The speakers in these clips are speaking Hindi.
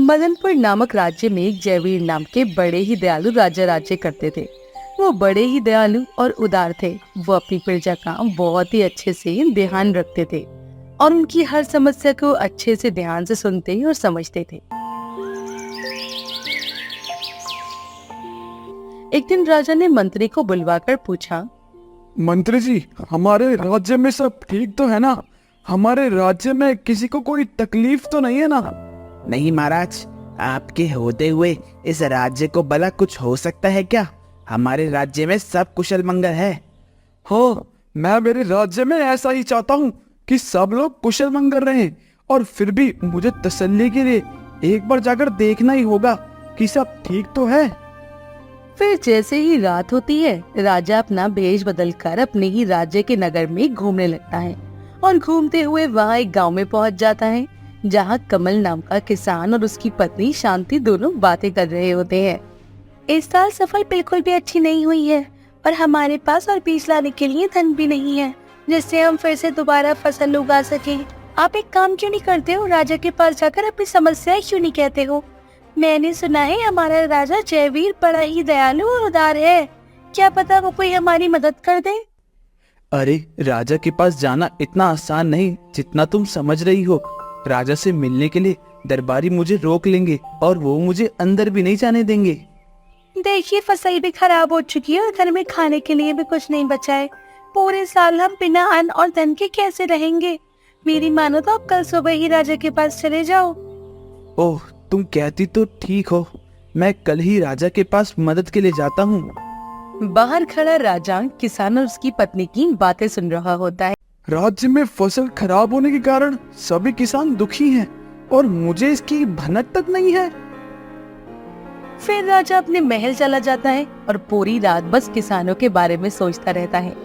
मदनपुर नामक राज्य में एक जयवीर नाम के बड़े ही दयालु राजा राज्य करते थे। वो बड़े ही दयालु और उदार थे। वो अपनी प्रजा का बहुत ही अच्छे से ध्यान रखते थे और उनकी हर समस्या को अच्छे से ध्यान से सुनते और समझते थे। एक दिन राजा ने मंत्री को बुलवाकर पूछा, मंत्री जी, हमारे राज्य में सब ठीक तो है ना? हमारे राज्य में किसी को कोई तकलीफ तो नहीं है ना? नहीं महाराज, आपके होते हुए इस राज्य को भला कुछ हो सकता है क्या? हमारे राज्य में सब कुशल मंगल है। हो, मैं मेरे राज्य में ऐसा ही चाहता हूँ कि सब लोग कुशल मंगल रहें, और फिर भी मुझे तसल्ली के लिए एक बार जाकर देखना ही होगा कि सब ठीक तो है। फिर जैसे ही रात होती है, राजा अपना भेष बदलकर अपने ही राज्य के नगर में घूमने लगता है और घूमते हुए वहाँ एक गांव में पहुँच जाता है, जहाँ कमल नाम का किसान और उसकी पत्नी शांति दोनों बातें कर रहे होते हैं। इस साल फसल बिल्कुल भी अच्छी नहीं हुई है और हमारे पास और बीज लाने के लिए धन भी नहीं है, जिससे हम फिर से दोबारा फसल उगा सकें। आप एक काम क्यों नहीं करते हो? राजा के पास जाकर अपनी समस्याएं क्यों नहीं कहते हो? मैंने सुना है हमारा राजा जयवीर बड़ा ही दयालु और उदार है। क्या पता वो कोई हमारी मदद कर दे। अरे, राजा के पास जाना इतना आसान नहीं जितना तुम समझ रही हो। राजा से मिलने के लिए दरबारी मुझे रोक लेंगे और वो मुझे अंदर भी नहीं जाने देंगे। देखिए, फसल भी खराब हो चुकी है और घर में खाने के लिए भी कुछ नहीं बचा है। पूरे साल हम बिना अन्न और धन के कैसे रहेंगे? मेरी मानो तो आप कल सुबह ही राजा के पास चले जाओ। ओह, तुम कहती तो ठीक हो। मैं कल ही राजा के पास मदद के लिए जाता हूँ। बाहर खड़ा राजा किसान और उसकी पत्नी की बातें सुन रहा होता है। राज्य में फसल खराब होने के कारण सभी किसान दुखी हैं और मुझे इसकी भनक तक नहीं है। फिर राजा अपने महल चला जाता है और पूरी रात बस किसानों के बारे में सोचता रहता है।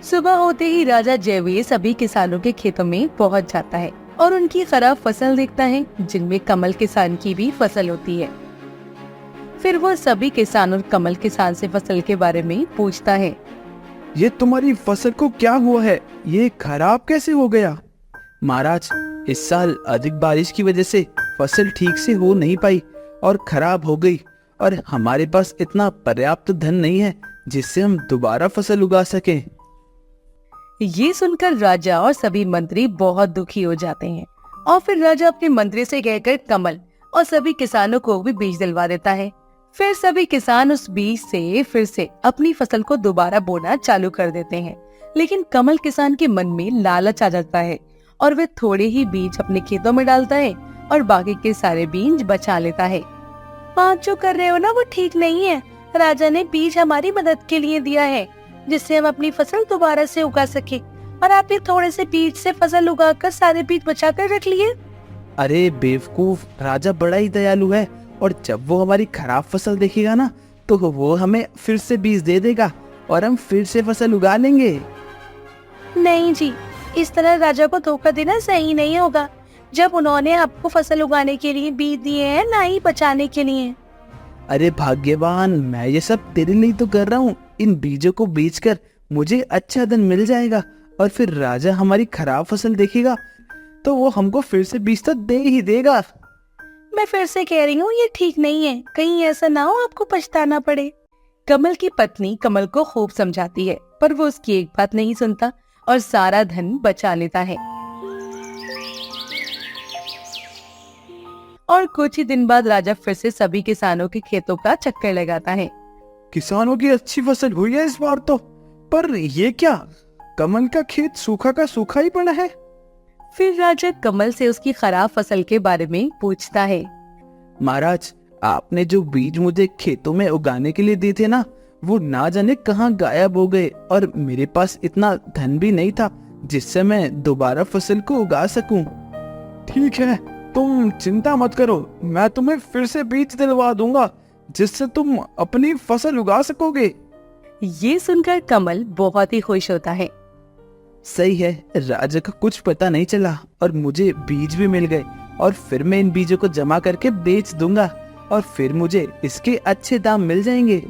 सुबह होते ही राजा जयवीर सभी किसानों के खेतों में पहुंच जाता है और उनकी खराब फसल देखता है, जिनमें कमल किसान की भी फसल होती है। फिर वो सभी किसान और कमल किसान से फसल के बारे में पूछता है। ये तुम्हारी फसल को क्या हुआ है? ये खराब कैसे हो गया? महाराज, इस साल अधिक बारिश की वजह से फसल ठीक से हो नहीं पाई और खराब हो गई, और हमारे पास इतना पर्याप्त धन नहीं है जिससे हम दोबारा फसल उगा सकें। ये सुनकर राजा और सभी मंत्री बहुत दुखी हो जाते हैं और फिर राजा अपने मंत्री से कहकर कमल और सभी किसानों को भी बीज दिलवा देता है। फिर सभी किसान उस बीज से फिर से अपनी फसल को दोबारा बोना चालू कर देते हैं, लेकिन कमल किसान के मन में लालच आ जाता है और वे थोड़े ही बीज अपने खेतों में डालता है और बाकी के सारे बीज बचा लेता है। आप जो कर रहे हो ना, वो ठीक नहीं है। राजा ने बीज हमारी मदद के लिए दिया है, जिससे हम अपनी फसल दोबारा से उगा सके, और आप ये थोड़े से बीज से फसल उगाकर सारे बीज बचा कर रख लिए। अरे बेवकूफ, राजा बड़ा ही दयालु है, और जब वो हमारी खराब फसल देखेगा ना, तो वो हमें फिर से बीज दे देगा और हम फिर से फसल उगा लेंगे। नहीं जी, इस तरह राजा को धोखा देना सही नहीं होगा, जब उन्होंने आपको फसल उगाने के लिए बीज दिए हैं, ना ही बचाने के लिए। अरे भाग्यवान, मैं ये सब तेरे लिए तो कर रहा हूँ। इन बीजों को बेचकर मुझे अच्छा धन मिल जाएगा, और फिर राजा हमारी खराब फसल देखेगा तो वो हमको फिर से बीज तो दे ही देगा। मैं फिर से कह रही हूँ, ये ठीक नहीं है। कहीं ऐसा ना हो आपको पछताना पड़े। कमल की पत्नी कमल को खूब समझाती है, पर वो उसकी एक बात नहीं सुनता और सारा धन बचा लेता है। और कुछ ही दिन बाद राजा फिर से सभी किसानों के खेतों का चक्कर लगाता है। किसानों की अच्छी फसल हुई है इस बार तो, पर ये क्या, कमल का खेत सूखा का सूखा ही पड़ा है। फिर राजा कमल से उसकी खराब फसल के बारे में पूछता है। महाराज, आपने जो बीज मुझे खेतों में उगाने के लिए दिए थे ना, वो ना जाने कहाँ गायब हो गए, और मेरे पास इतना धन भी नहीं था जिससे मैं दोबारा फसल को उगा सकूं। ठीक है, तुम चिंता मत करो, मैं तुम्हें फिर से बीज दिलवा दूंगा जिससे तुम अपनी फसल उगा सकोगे। ये सुनकर कमल बहुत ही खुश होता है। सही है, राजा को कुछ पता नहीं चला और मुझे बीज भी मिल गए, और फिर मैं इन बीजों को जमा करके बेच दूंगा और फिर मुझे इसके अच्छे दाम मिल जाएंगे।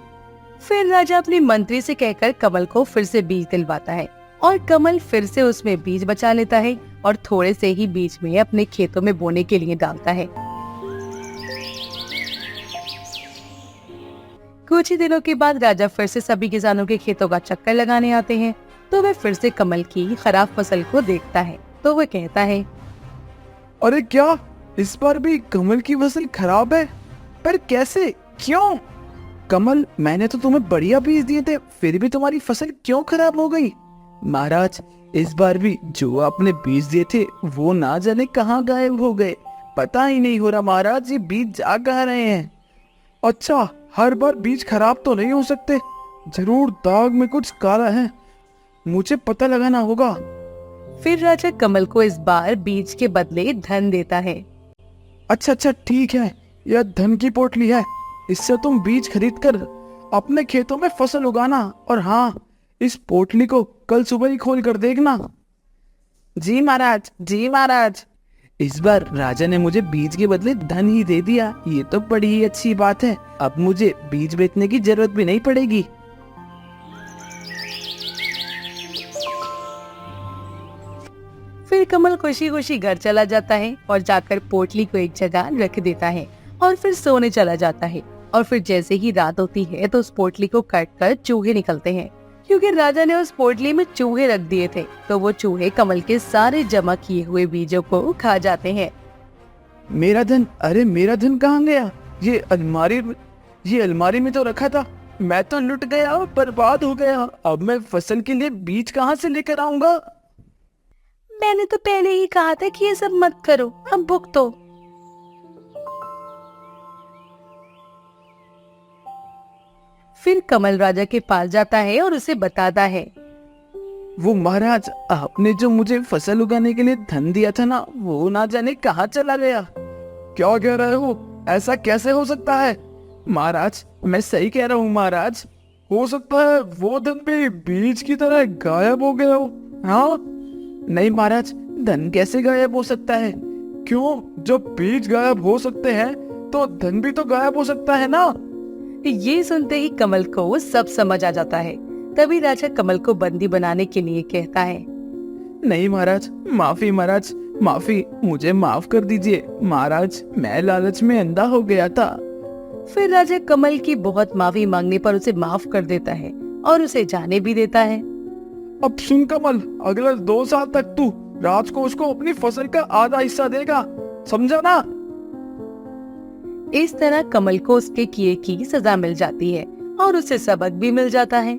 फिर राजा अपने मंत्री से कहकर कमल को फिर से बीज दिलवाता है और कमल फिर से उसमें बीज बचा लेता है और थोड़े से ही बीज में अपने खेतों में बोने के लिए डालता है। कुछ ही दिनों के बाद राजा फिर से सभी किसानों के खेतों का चक्कर लगाने आते हैं, तो वह फिर से कमल की खराब फसल को देखता है। तो वह कहता है, अरे क्या इस बार भी कमल की फसल खराब है? पर कैसे, क्यों? कमल, मैंने तो तुम्हें बढ़िया बीज दिए थे, फिर भी तुम्हारी फसल क्यों खराब हो गई? महाराज, इस बार भी जो आपने बीज दिए थे वो ना जाने कहाँ गायब हो गए। पता ही नहीं हो रहा महाराज, ये बीज जा कहाँ रहे हैं। अच्छा, हर बार बीज खराब तो नहीं हो सकते, जरूर दाग में कुछ काला है, मुझे पता लगाना होगा। फिर राजा कमल को इस बार बीज के बदले धन देता है। अच्छा ठीक है, यह धन की पोटली है, इससे तुम बीज खरीद कर अपने खेतों में फसल उगाना, और हाँ, इस पोटली को कल सुबह ही खोल कर देखना। जी महाराज, जी महाराज। इस बार राजा ने मुझे बीज के बदले धन ही दे दिया, ये तो बड़ी ही अच्छी बात है। अब मुझे बीज बेचने की जरूरत भी नहीं पड़ेगी। फिर कमल खुशी खुशी घर चला जाता है और जाकर पोटली को एक जगह रख देता है और फिर सोने चला जाता है। और फिर जैसे ही रात होती है तो उस पोटली को काट कर चूहे निकलते हैं, क्योंकि राजा ने उस पोटली में चूहे रख दिए थे। तो वो चूहे कमल के सारे जमा किए हुए बीजों को खा जाते हैं। मेरा धन, अरे मेरा धन कहाँ गया? ये अलमारी में तो रखा था, मैं तो लुट गया, बर्बाद हो गया। अब मैं फसल के लिए बीज कहाँ से लेकर आऊंगा? मैंने तो पहले ही कहा था कि ये सब मत करो, अब भुगतो। फिर कमल राजा के पास जाता है और उसे बताता है, वो महाराज, आपने जो मुझे फसल उगाने के लिए धन दिया था ना, वो ना जाने कहाँ चला गया। क्या कह रहे हो? ऐसा कैसे हो सकता है? महाराज, मैं सही कह रहा हूँ महाराज। हो सकता है वो धन भी बीज की तरह गायब हो गया हो। हाँ? नहीं महाराज, धन कैसे गायब हो सकता है? क्यों? जब बीज गायब हो सकते हैं तो धन भी तो गायब हो सकता है ना। ये सुनते ही कमल को सब समझ आ जाता है। तभी राजा कमल को बंदी बनाने के लिए कहता है, नहीं महाराज, माफी महाराज, माफी, मुझे माफ कर दीजिए महाराज, मैं लालच में अंधा हो गया था। फिर राजा कमल की बहुत माफी मांगने पर उसे माफ कर देता है और उसे जाने भी देता है। अब सुन कमल, अगले 2 साल तक तू राज को उसको अपनी फसल का आधा हिस्सा देगा, समझा ना? इस तरह कमल को उसके किए की सजा मिल जाती है और उसे सबक भी मिल जाता है।